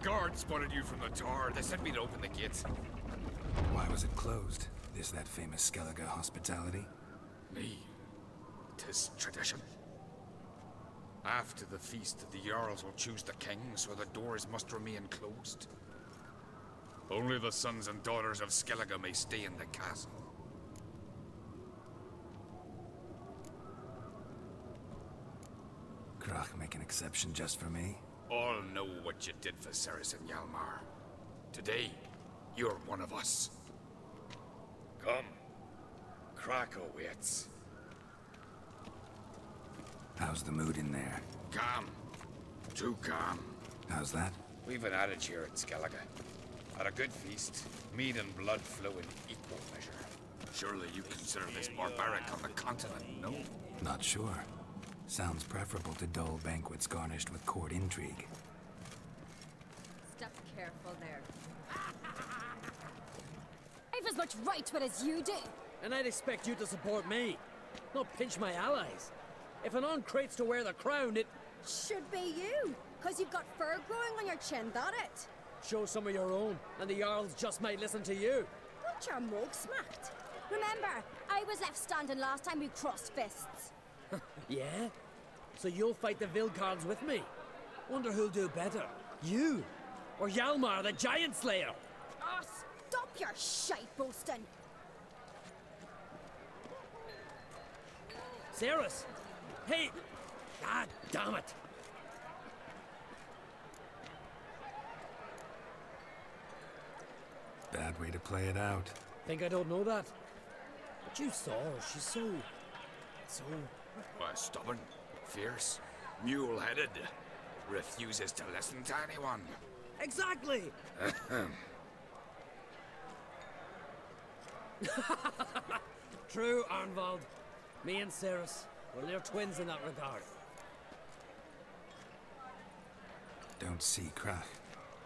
guards spotted you from the tower. They said we'd open the gates. Why was it closed? Is that famous Skellige hospitality? Me. 'Tis tradition. After the feast, the Jarls will choose the king, so the doors must remain closed. Only the sons and daughters of Skellige may stay in the castle. Krach make an exception just for me? All know what you did for Ceres and Hjalmar. Today, you're one of us. Come. Krach awaits. How's the mood in there? Calm. Too calm. How's that? We've an adage here at Skellige. At a good feast, mead and blood flow in equal measure. Surely you consider this barbaric on the continent, no? Not sure. Sounds preferable to dull banquets garnished with court intrigue. Step careful there. I've as much right to it as you do. And I'd expect you to support me, not pinch my allies. If an uncrate's to wear the crown, it should be you, because you've got fur growing on your chin, that it? Show some of your own, and the Jarls just might listen to you. Got your mug smacked. Remember, I was left standing last time we crossed fists. Yeah? So you'll fight the Vilcards with me? Wonder who'll do better, you or Hjalmar the Giant Slayer? Oh, stop your shite boasting. Ceres! Hey! God damn it! Bad way to play it out. Think I don't know that? But you saw her, she's so... Why, stubborn, fierce, mule-headed. Refuses to listen to anyone. Exactly! True, Arnvald. Me and Ceres, well, they're twins in that regard. Don't see Krach.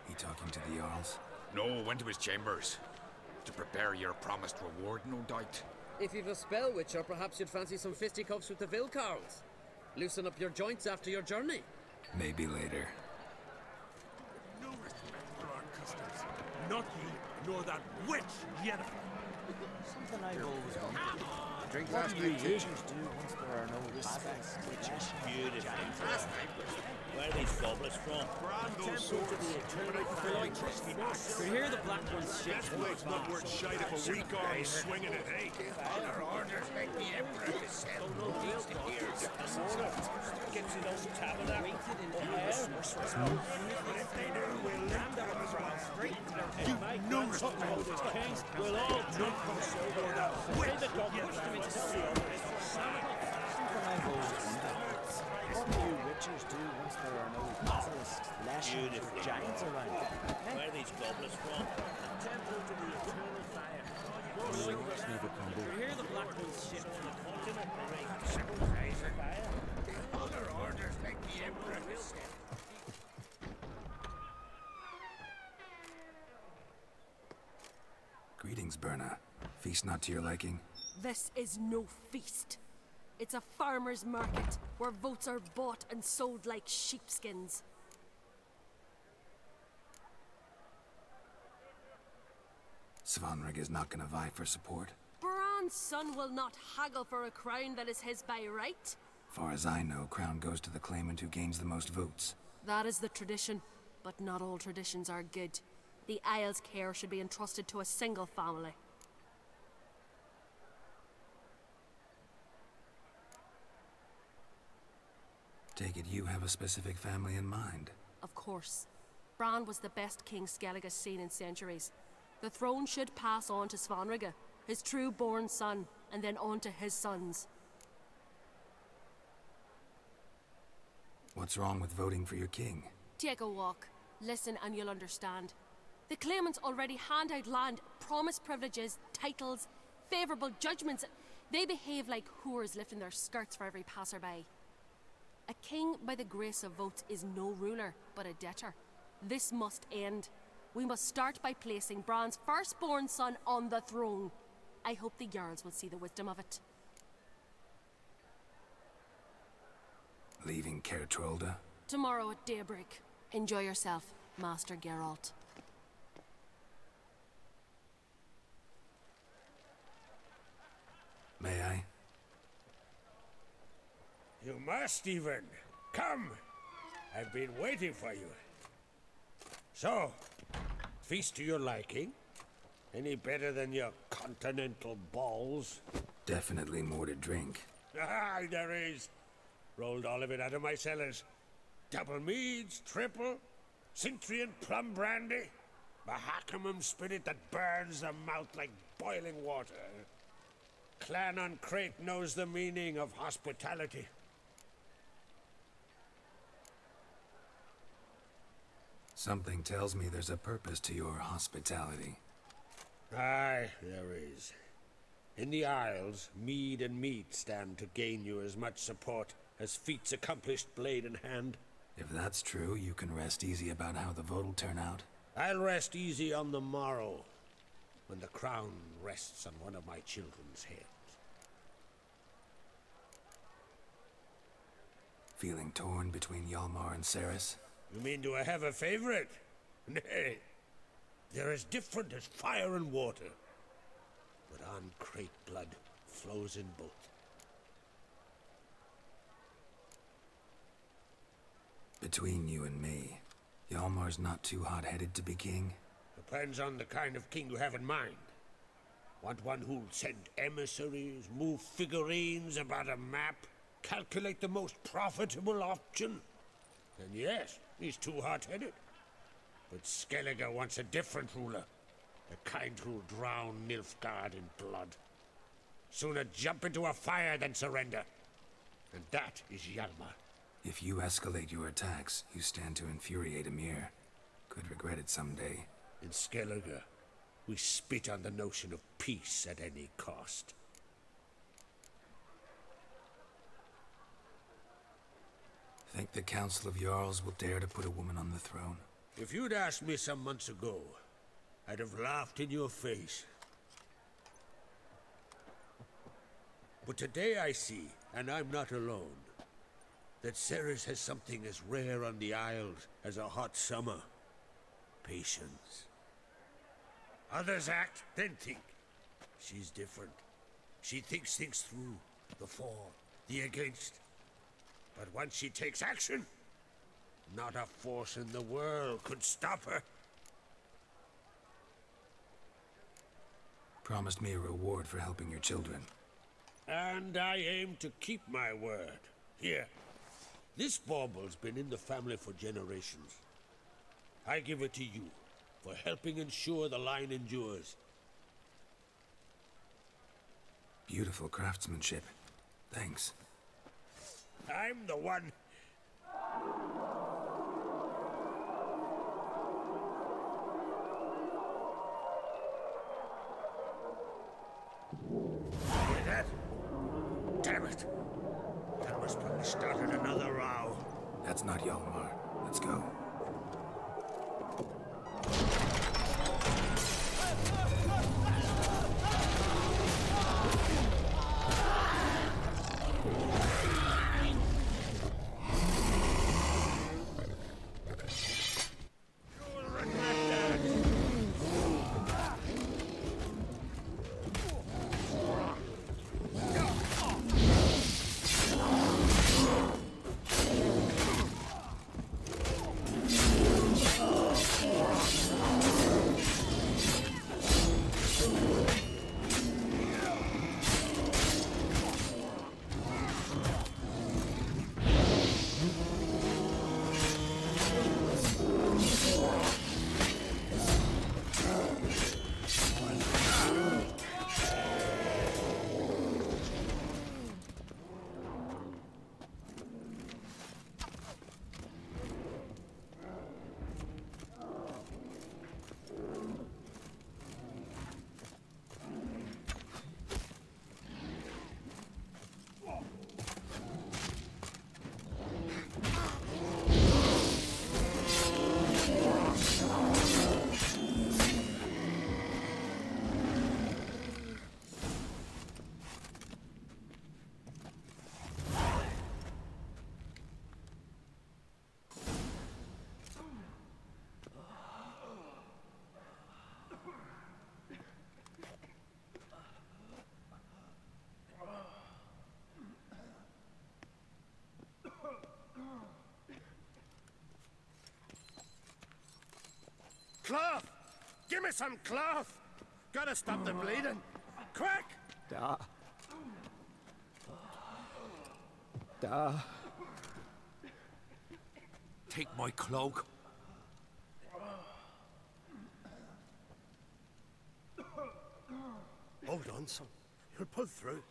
He talking to the Jarls? No, went to his chambers. To prepare your promised reward, no doubt. If you've a spell witcher, perhaps you'd fancy some fisticuffs with the Vilcarls. Loosen up your joints after your journey. Maybe later. No respect for our customs. Not you, nor that witch, Yennefer. Something I've always wondered. Drink What last do you night, witchers do once there are no battles? Witches, Beautiful. Last night was... Where are these goblets from? Brando swords, but I fairly trusty axe. We hear the Black One's shit. This blade's not worth shite if a weak arm swinging it, hey? Other orders make the Emperor descend. Gets you those tabernacles. If they do, we'll land them around straight. You know something about this king. We'll all jump from the shoulder of that witch. Push them into the sea. Something I've always wondered. What do you witchers do once there are no battles, lashings, or giants around? Where are these goblets from? Temple to the eternal fire. We hear the Black One's shit on the continent. Other orders make the Emperor descend. Greetings, Berna. Feast not to your liking? This is no feast. It's a farmer's market, where votes are bought and sold like sheepskins. Svanrig is not gonna vie for support? Bran's son will not haggle for a crown that is his by right. Far as I know, crown goes to the claimant who gains the most votes. That is the tradition, but not all traditions are good. The Isle's care should be entrusted to a single family. Take it you have a specific family in mind. Of course. Bran was the best king Skellige's seen in centuries. The throne should pass on to Svanrige, his true-born son, and then on to his sons. What's wrong with voting for your king? Take a walk. Listen and you'll understand. The claimants already hand out land, promise privileges, titles, favourable judgments. They behave like whores lifting their skirts for every passerby. A king by the grace of votes is no ruler, but a debtor. This must end. We must start by placing Bran's firstborn son on the throne. I hope the Jarls will see the wisdom of it. Leaving Caer Trolda? Tomorrow at daybreak. Enjoy yourself. Master Geralt. May I? You must, even. Come. I've been waiting for you. So, feast to your liking? Any better than your continental balls? Definitely more to drink. Ah, there is. Rolled all of it out of my cellars. Double meads, triple, Cintrian plum brandy, Mahakimum spirit that burns the mouth like boiling water. Clan on Crate knows the meaning of hospitality. Something tells me there's a purpose to your hospitality. Aye, there is. In the Isles, mead and meat stand to gain you as much support as feats accomplished blade in hand. If that's true, you can rest easy about how the vote'll turn out. I'll rest easy on the morrow, when the crown rests on one of my children's heads. Feeling torn between Hjalmar and Ceres? You mean do I have a favorite? Nay. They're as different as fire and water. But on Crate blood flows in both. Between you and me, Hjalmar's not too hot-headed to be king? Depends on the kind of king you have in mind. Want one who'll send emissaries, move figurines about a map, calculate the most profitable option? Then yes, he's too hot-headed. But Skellige wants a different ruler. The kind who'll drown Nilfgaard in blood. Sooner jump into a fire than surrender. And that is Hjalmar. If you escalate your attacks, you stand to infuriate Emir. Could regret it someday. In Skellige, we spit on the notion of peace at any cost. Think the Council of Jarls will dare to put a woman on the throne? If you'd asked me some months ago, I'd have laughed in your face. But today I see, and I'm not alone, that Ceres has something as rare on the Isles as a hot summer. Patience. Others act, then think. She's different. She thinks things through. The for, the against. But once she takes action, not a force in the world could stop her. Promised me a reward for helping your children. And I aim to keep my word. Here, this bauble's been in the family for generations. I give it to you for helping ensure the line endures. Beautiful craftsmanship. Thanks. I'm the one. Hear that? Damn it. That must have started another row. That's not Hjalmar. Let's go. Cloth! Give me some cloth! Gotta stop the bleeding. Quick! Take my cloak. Hold on, son. You'll pull through.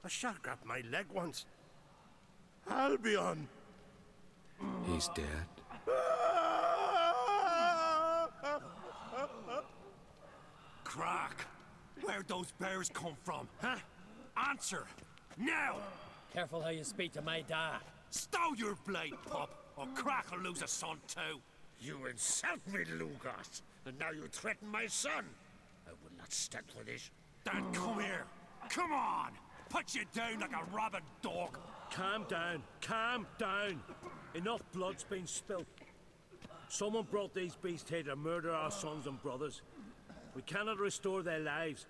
A shark grabbed my leg once. Albion! He's dead. Crack! Where'd those bears come from, huh? Answer! Now! Careful how you speak to my dad. Stow your blade, pup, or Crack will lose a son too. You insult me, Lugos, and now you threaten my son. I will not stand for this. Then come here. Come on! Put you down like a rabid dog. Calm down. Calm down. Enough blood's been spilt. Someone brought these beasts here to murder our sons and brothers. We cannot restore their lives.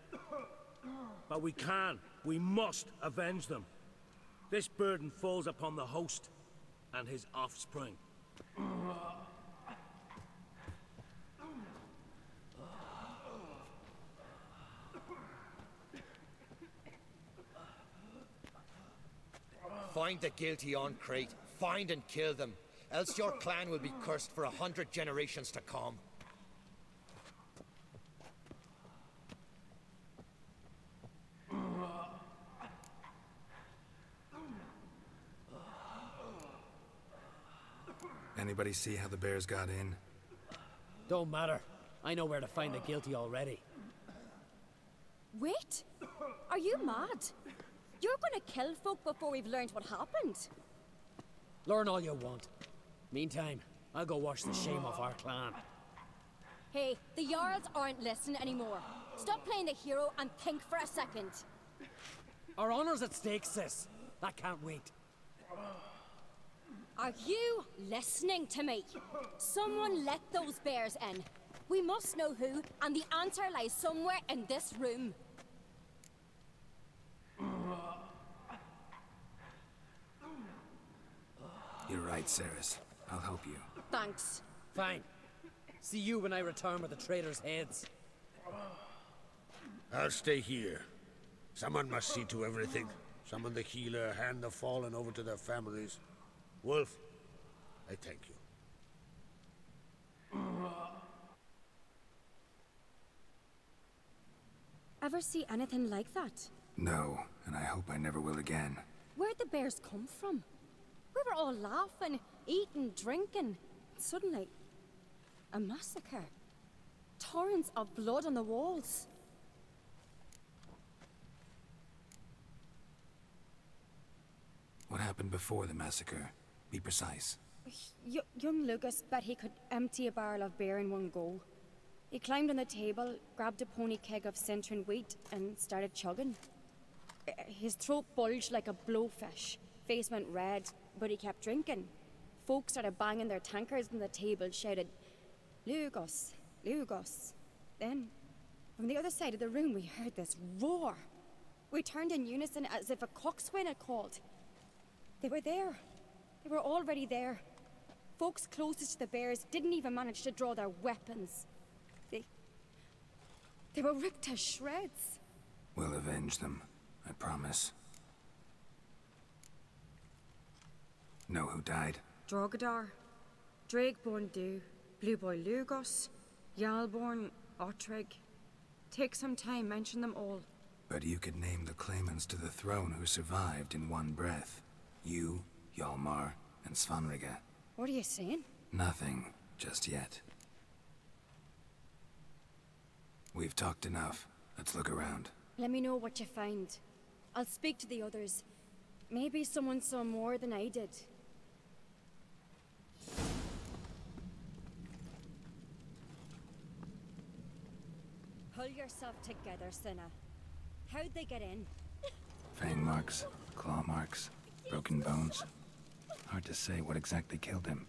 But we can. We must avenge them. This burden falls upon the host and his offspring. Find the guilty on Crete. Find and kill them. Else your clan will be cursed for 100 generations to come. Anybody see how the bears got in? Don't matter. I know where to find the guilty already. Wait! Are you mad? You're gonna kill folk before we've learned what happened. Learn all you want. Meantime, I'll go wash the shame off our clan. Hey, the Jarls aren't listening anymore. Stop playing the hero and think for a second. Our honor's at stake, sis. That can't wait. Are you listening to me? Someone let those bears in. We must know who, and the answer lies somewhere in this room. You're right, Ceres. I'll help you. Thanks. Fine. See you when I return with the traitors' heads. I'll stay here. Someone must see to everything. Summon the healer, hand the fallen over to their families. Wolf, I thank you. Ever see anything like that? No, and I hope I never will again. Where'd the bears come from? We were all laughing, eating, drinking. Suddenly, a massacre. Torrents of blood on the walls. What happened before the massacre? Be precise. Young Lucas bet he could empty a barrel of beer in one go. He climbed on the table, grabbed a pony keg of Centron wheat, and started chugging. His throat bulged like a blowfish. Face went red, but he kept drinking. Folks started banging their tankards on the table, shouted, "Lugos, Lugos." Then, from the other side of the room, we heard this roar. We turned in unison as if a coxswain had called. They were there. They were already there. Folks closest to the bears didn't even manage to draw their weapons. They were ripped to shreds. We'll avenge them, I promise. Know who died? Drogadar, Drakeborn Du, Blue Boy Lugos, Yalborn, Ottrig. Take some time, mention them all. But you could name the claimants to the throne who survived in one breath. You, Hjalmar, and Svanrige. What are you saying? Nothing, just yet. We've talked enough. Let's look around. Let me know what you find. I'll speak to the others. Maybe someone saw more than I did. Pull yourself together, Cinna. How'd they get in? Fang marks, claw marks, broken bones. Hard to say what exactly killed him.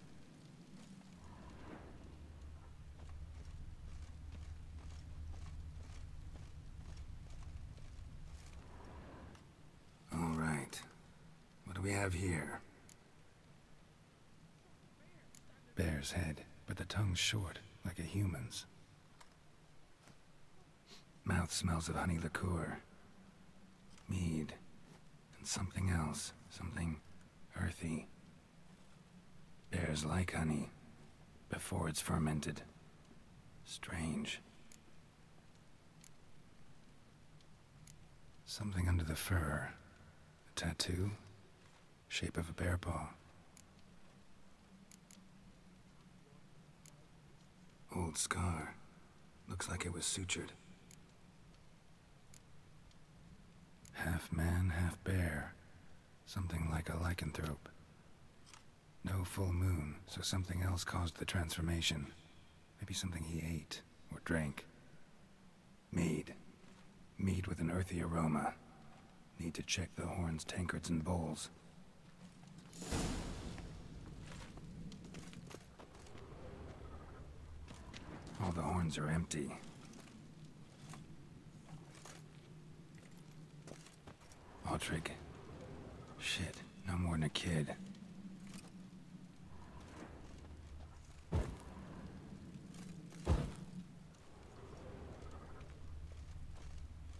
All right. What do we have here? Bear's head, but the tongue's short, like a human's. Mouth smells of honey liqueur. Mead. And something else. Something earthy. Bears like honey. Before it's fermented. Strange. Something under the fur. A tattoo? Shape of a bear paw. Old scar. Looks like it was sutured. Half man, half bear. Something like a lycanthrope. No full moon, so something else caused the transformation. Maybe something he ate or drank. Mead. Mead with an earthy aroma. Need to check the horns, tankards, and bowls. All the horns are empty. Autrig. Shit, no more than a kid.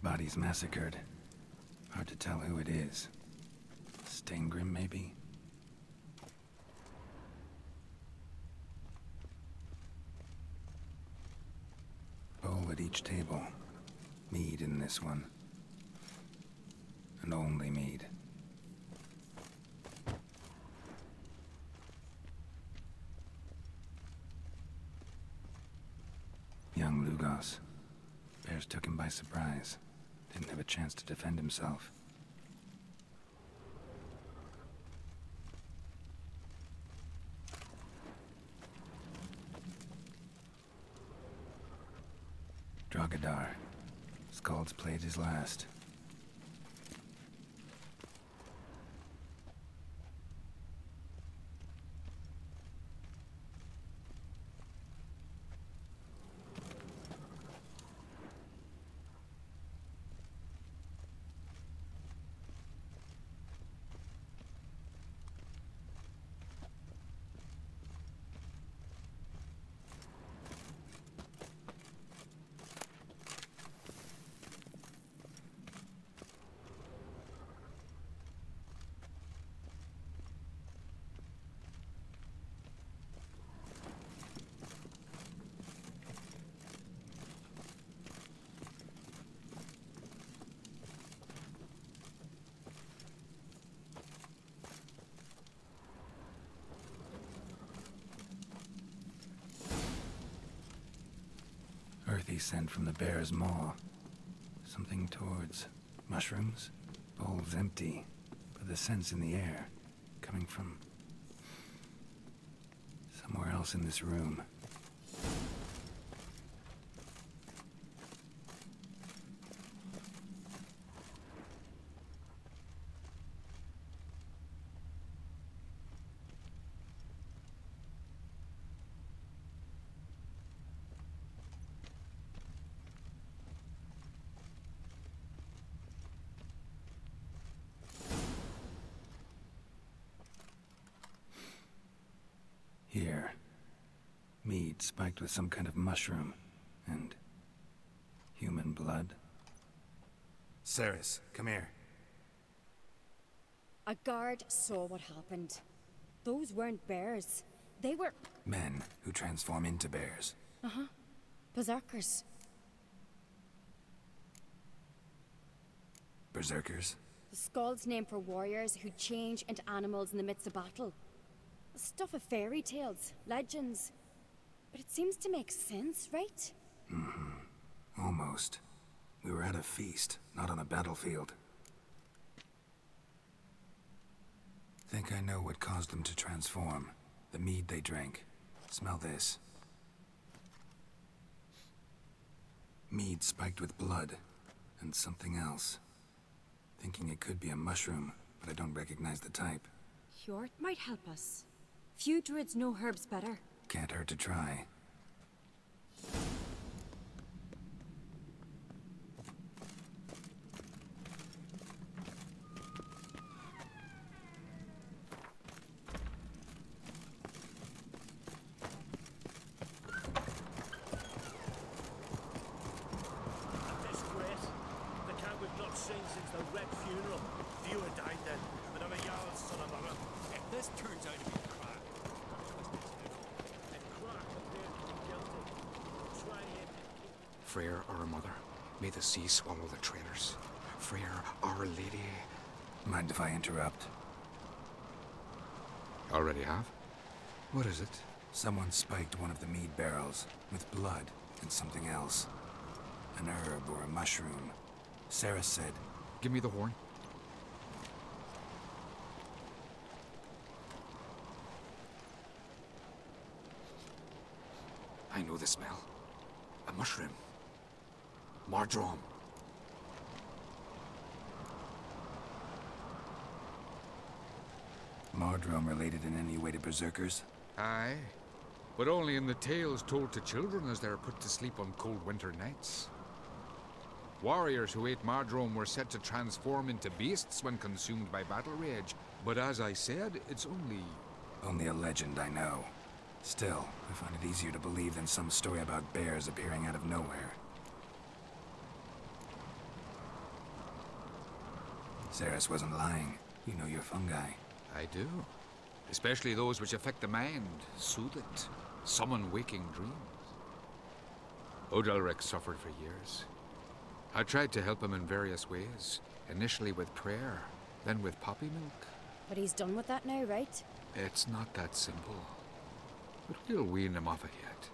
Bodies massacred. Hard to tell who it is. Stangrim, maybe? Bowl at each table. Mead in this one. And only mead. Young Lugos. Bears took him by surprise. Didn't have a chance to defend himself. Drogadar. Skald's played his last. Earthy scent from the bear's maw. Something towards mushrooms? Bowl's empty, but the scent's in the air. Coming from somewhere else in this room. Here. Mead spiked with some kind of mushroom. And human blood. Ceres, come here. A guard saw what happened. Those weren't bears. They were... Men who transform into bears. Uh-huh. Berserkers. Berserkers? The Skald's name for warriors who change into animals in the midst of battle. Stuff of fairy tales, legends. But it seems to make sense, right? Mm-hmm. Almost. We were at a feast, not on a battlefield. Think I know what caused them to transform. The mead they drank. Smell this. Mead spiked with blood. And something else. Thinking it could be a mushroom, but I don't recognize the type. Hjort might help us. Few druids know herbs better. Can't hurt to try. This Freyr, our mother, may the sea swallow the traitors. Freyr, our lady. Mind if I interrupt? Already have? What is it? Someone spiked one of the mead barrels with blood and something else. An herb or a mushroom. Sarah said... Give me the horn. I know the smell. A mushroom. Mardrome. Mardrome related in any way to berserkers? Aye. But only in the tales told to children as they're put to sleep on cold winter nights. Warriors who ate Mardrome were said to transform into beasts when consumed by battle rage. But as I said, it's only... Only a legend, I know. Still, I find it easier to believe than some story about bears appearing out of nowhere. Ceres wasn't lying. You know your fungi. I do. Especially those which affect the mind, soothe it, summon waking dreams. Odalric suffered for years. I tried to help him in various ways, initially with prayer, then with poppy milk. But he's done with that now, right? It's not that simple. But we'll wean him off it yet.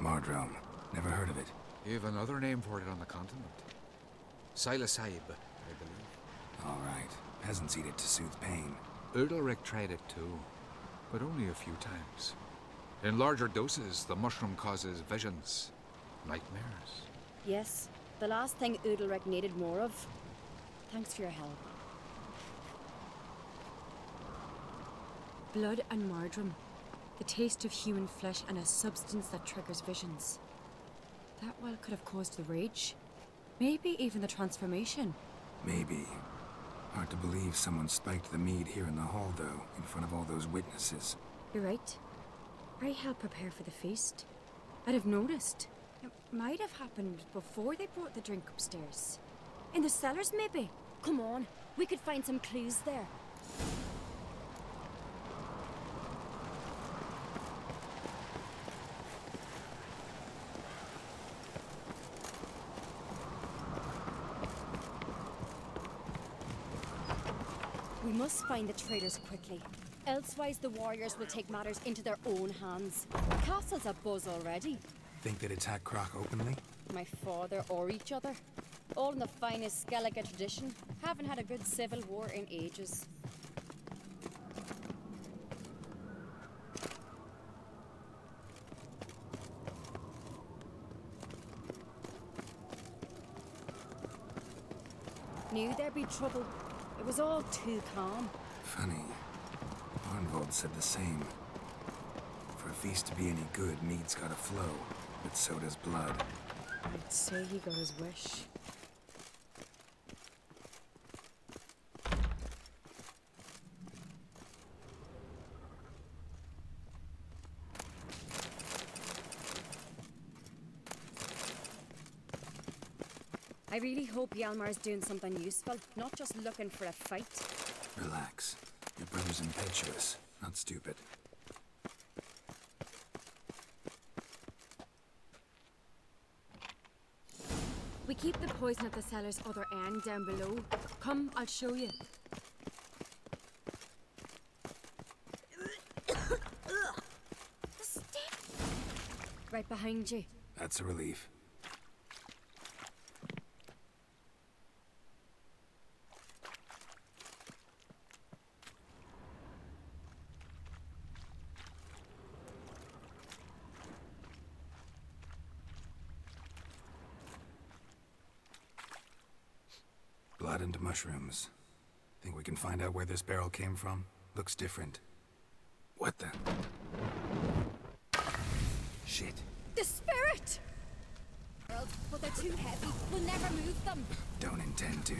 Mardrome. Never heard of it. You have another name for it on the continent. Psilocybe, I believe. All right. Peasants eat it to soothe pain. Udalric tried it too, but only a few times. In larger doses, the mushroom causes visions, nightmares. Yes, the last thing Udalric needed more of. Thanks for your help. Blood and Mardrome. The taste of human flesh and a substance that triggers visions. That well could have caused the rage. Maybe even the transformation. Maybe. Hard to believe someone spiked the mead here in the hall, though, in front of all those witnesses. You're right. I helped prepare for the feast. I'd have noticed. It might have happened before they brought the drink upstairs. In the cellars, maybe? Come on, we could find some clues there. We must find the traitors quickly. Elsewise, the warriors will take matters into their own hands. The castle's abuzz already. Think they'd attack Croc openly? My father or each other. All in the finest Skellige tradition. Haven't had a good civil war in ages. Knew there'd be trouble. It was all too calm. Funny. Arnvold said the same. For a feast to be any good, mead's gotta flow, but so does blood. I'd say he got his wish. I really hope Hjalmar's doing something useful, not just looking for a fight. Relax. Your brother's impetuous, not stupid. We keep the poison at the cellar's other end down below. Come, I'll show you. The stick! Right behind you. That's a relief. Blood and mushrooms. Think we can find out where this barrel came from? Looks different. What the? Shit. The spirit! But they're too heavy. We'll never move them. Don't intend to.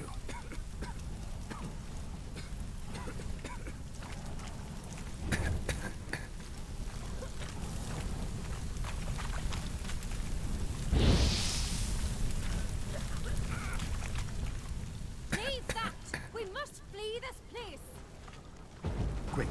Leave that! We must flee this place! Quick.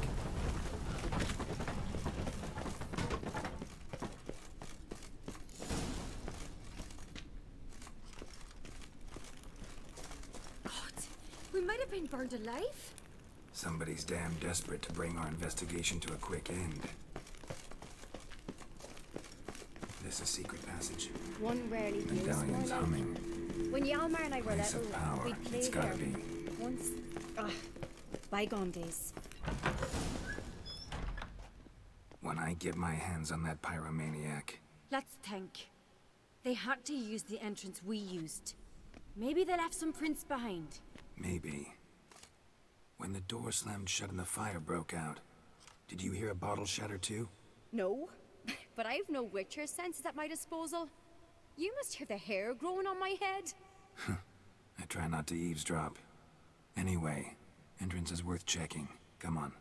We might have been burned alive. Somebody's damn desperate to bring our investigation to a quick end. This a secret passage? One rarely used, more Medallion's like. humming. When Yalmar and I were Place little, of power. we'd play It's gotta there. be. Once, bygone days. When I get my hands on that pyromaniac, Let's think. They had to use the entrance we used. Maybe they left some prints behind. maybe. When the door slammed shut and the fire broke out, did you hear a bottle shatter too? No, but I've no Witcher senses at my disposal. You must hear the hair growing on my head. I try not to eavesdrop. Anyway, entrance is worth checking. Come on.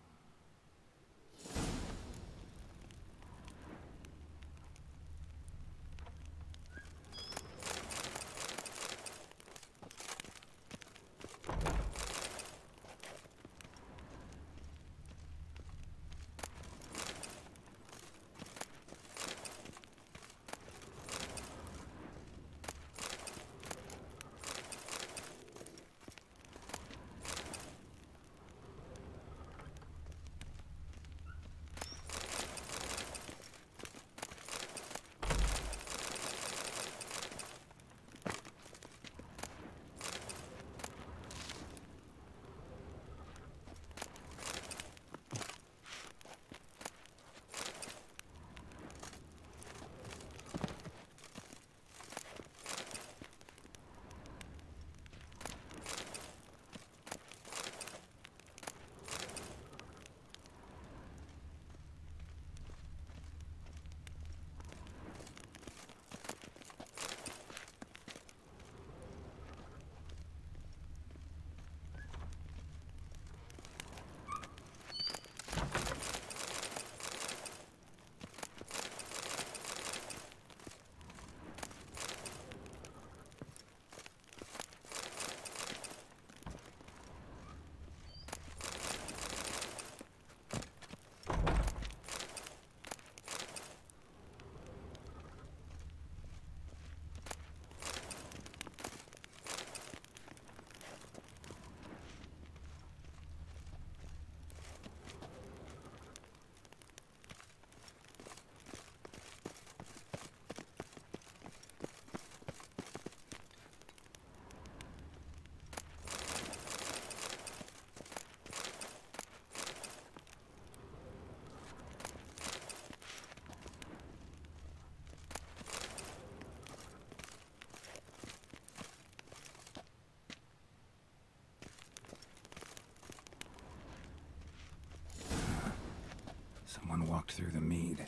Someone walked through the mead.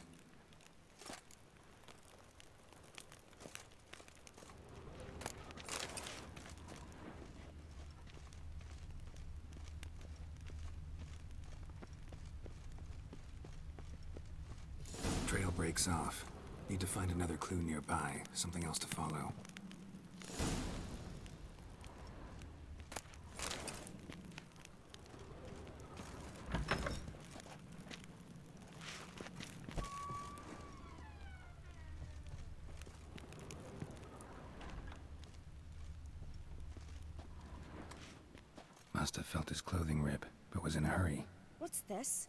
Trail breaks off. Need to find another clue nearby. Something else to follow. Must have felt his clothing rip, but was in a hurry. What's this?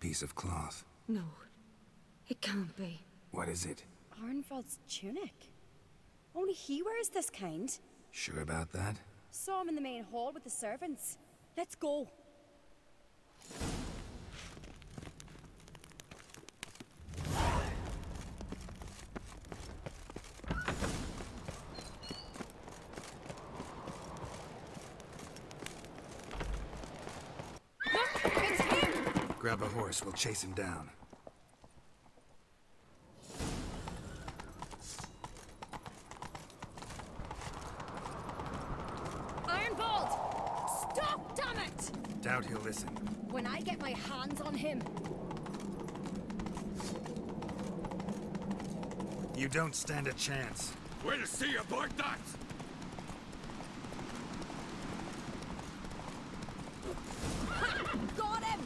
Piece of cloth. No, it can't be. What is it? Arnvald's tunic. Only he wears this kind. Sure about that? Saw him in the main hall with the servants. Let's go. Look, it's him! Grab a horse, we'll chase him down. Ironbolt! Stop, damn it! Doubt he'll listen. When I get my hands on him, You don't stand a chance. We'll see about that! got him!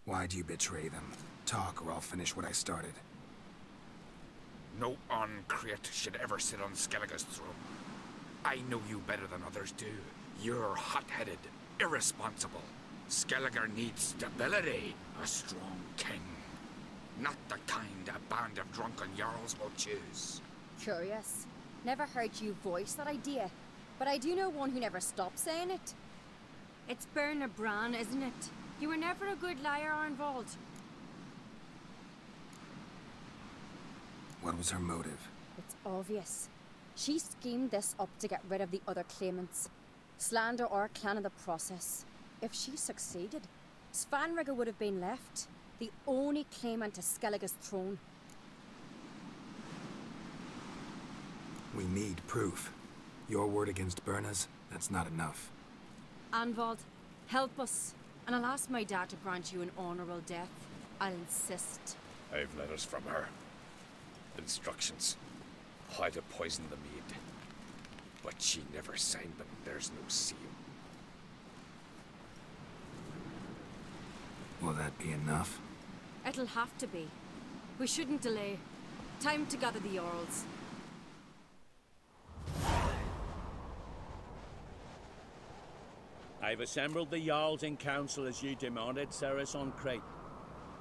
Why'd you betray them? Talk, or I'll finish what I started. No Uncreate should ever sit on Skellige's throne. I know you better than others do. You're hot-headed, irresponsible. Skelliger needs stability, a strong king. Not the kind a band of drunken jarls will choose. Curious. Never heard you voice that idea, but I do know one who never stops saying it. It's Berna Bran, isn't it? You were never a good liar, Arnvald. What was her motive? It's obvious. She schemed this up to get rid of the other claimants. Slander our clan in the process. If she succeeded, Svanrigger would have been left, the only claimant to Skellige's throne. We need proof. Your word against Berna's, that's not enough. Anvald, help us, and I'll ask my dad to grant you an honourable death. I'll insist. I've letters from her. Instructions. How to poison the mead. But she never signed them. There's no seal. Will that be enough? It'll have to be. We shouldn't delay. Time to gather the Jarls. I've assembled the Jarls in council as you demanded, Ceres on Crate.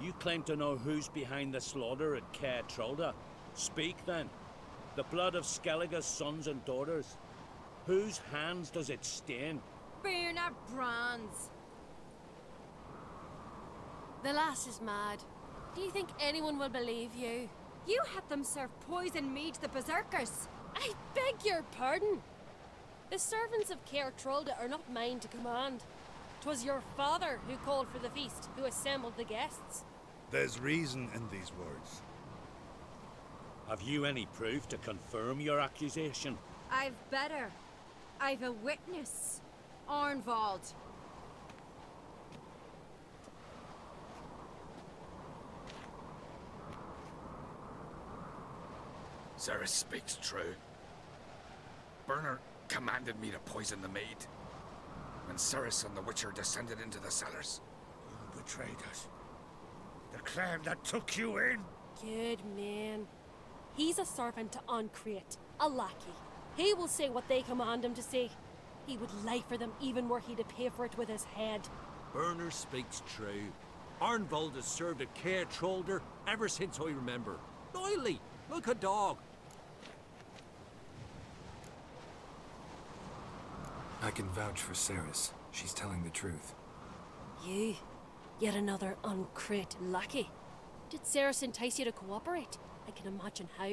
You claim to know who's behind the slaughter at Caer Trolda. Speak then. The blood of Skellige's sons and daughters. Whose hands does it stain? Berna Bran's. The lass is mad. Do you think anyone will believe you? You had them serve poison mead to the berserkers. I beg your pardon. The servants of Caer Trolda are not mine to command. 'Twas your father who called for the feast, who assembled the guests. There's reason in these words. Have you any proof to confirm your accusation? I've better. I've a witness. Arnvald. Ceres speaks true. Berner commanded me to poison the maid. When Ceres and the Witcher descended into the cellars. You betrayed us. The clan that took you in. Good man. He's a servant to Ancrate, a lackey. He will say what they command him to say. He would lie for them even were he to pay for it with his head. Berner speaks true. Arnvald has served at Caer Trolder ever since I remember. Loyally, like a dog. I can vouch for Ceres. She's telling the truth. You, yet another Ancrate lackey. Did Ceres entice you to cooperate? I can imagine how.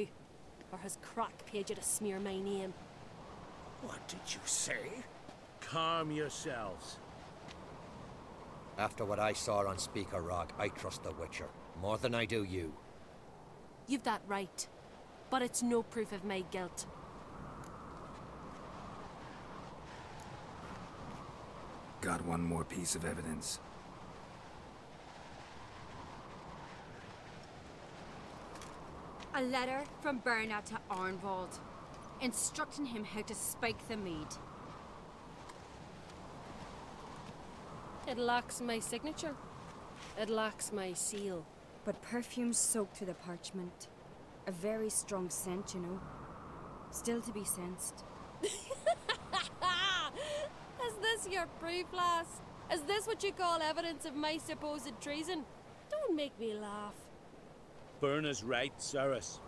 Or has Crack paid you to smear my name? What did you say? Calm yourselves. After what I saw on Speaker Rock, I trust the Witcher. More than I do you. You've that right. But it's no proof of my guilt. Got one more piece of evidence. A letter from Berna to Arnvald, instructing him how to spike the mead. It lacks my signature. It lacks my seal. But perfume soaked through the parchment. A very strong scent, you know. Still to be sensed. Is this your proof, lass? Is this what you call evidence of my supposed treason? Don't make me laugh. Berna's right, Ceres.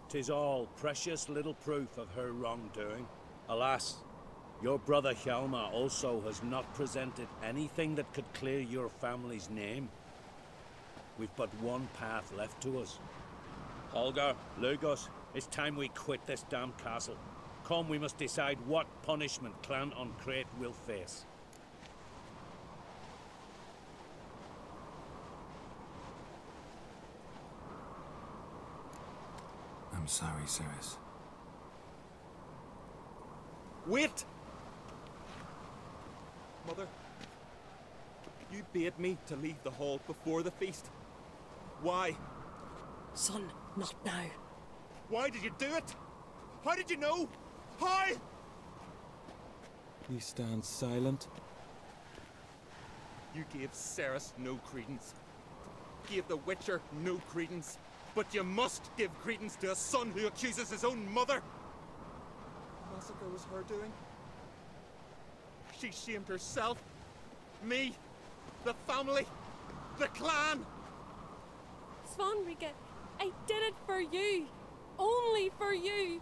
'Tis all precious little proof of her wrongdoing. Alas, your brother Hjalmar also has not presented anything that could clear your family's name. We've but one path left to us. Holger, Lugos, it's time we quit this damn castle. Come, we must decide what punishment Clan Ancrate will face. I'm sorry, Ceres. Wait! Mother, you bade me to leave the hall before the feast. Why? Son, not now. Why did you do it? How did you know? How? You stand silent. You gave Ceres no credence. Gave the Witcher no credence. But you must give credence to a son who accuses his own mother. The massacre was her doing. She shamed herself, me, the family, the clan. Svanrika, I did it for you. Only for you.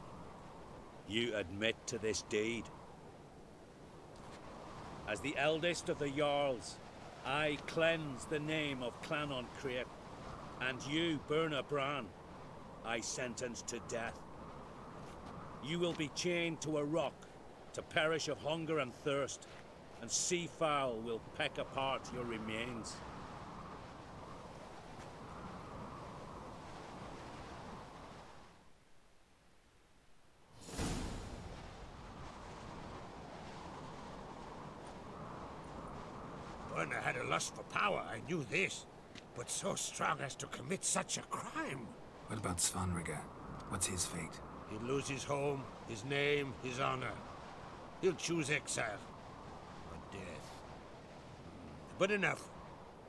You admit to this deed. As the eldest of the Jarls, I cleanse the name of Clan on Creep, and you, Burna Bran, I sentence to death. You will be chained to a rock to perish of hunger and thirst, and sea fowl will peck apart your remains. Burna had a lust for power, I knew this. But so strong as to commit such a crime. What about Svanrika? What's his fate? He'll lose his home, his name, his honor. He'll choose exile. Or death. But enough.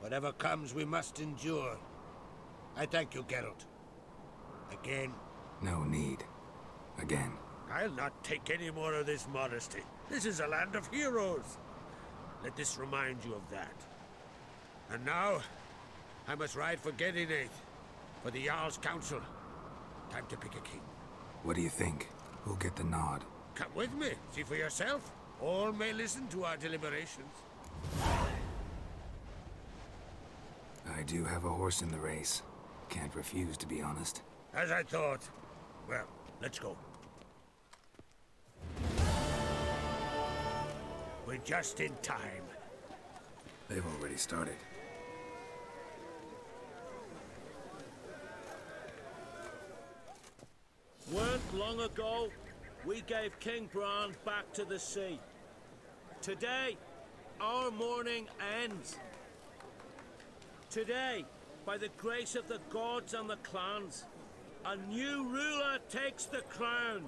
Whatever comes, we must endure. I thank you, Geralt. Again. No need. Again. I'll not take any more of this modesty. This is a land of heroes. Let this remind you of that. And now, I must ride for Gedinath, for the Jarl's Council. Time to pick a king. What do you think? Who'll get the nod? Come with me, see for yourself. All may listen to our deliberations. I do have a horse in the race. Can't refuse, to be honest. As I thought. Well, let's go. We're just in time. They've already started. Weren't long ago, we gave King Bran back to the sea. Today, our mourning ends. Today, by the grace of the gods and the clans, a new ruler takes the crown.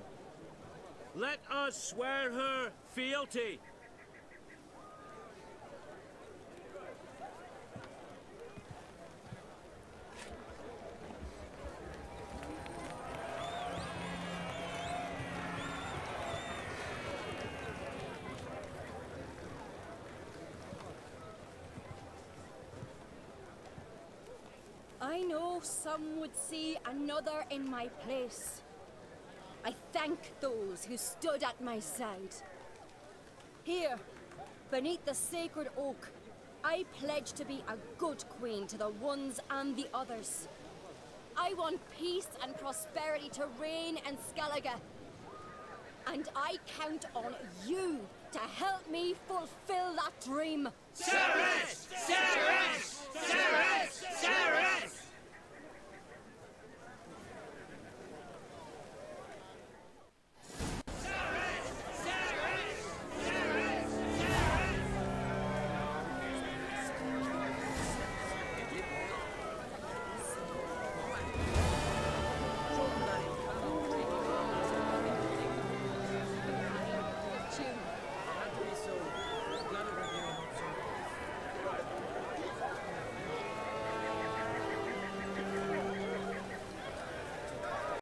Let us swear her fealty. I know some would see another in my place. I thank those who stood at my side. Here, beneath the sacred oak, I pledge to be a good queen to the ones and the others. I want peace and prosperity to reign in Skellige. And I count on you to help me fulfill that dream. Sarah! Sarah!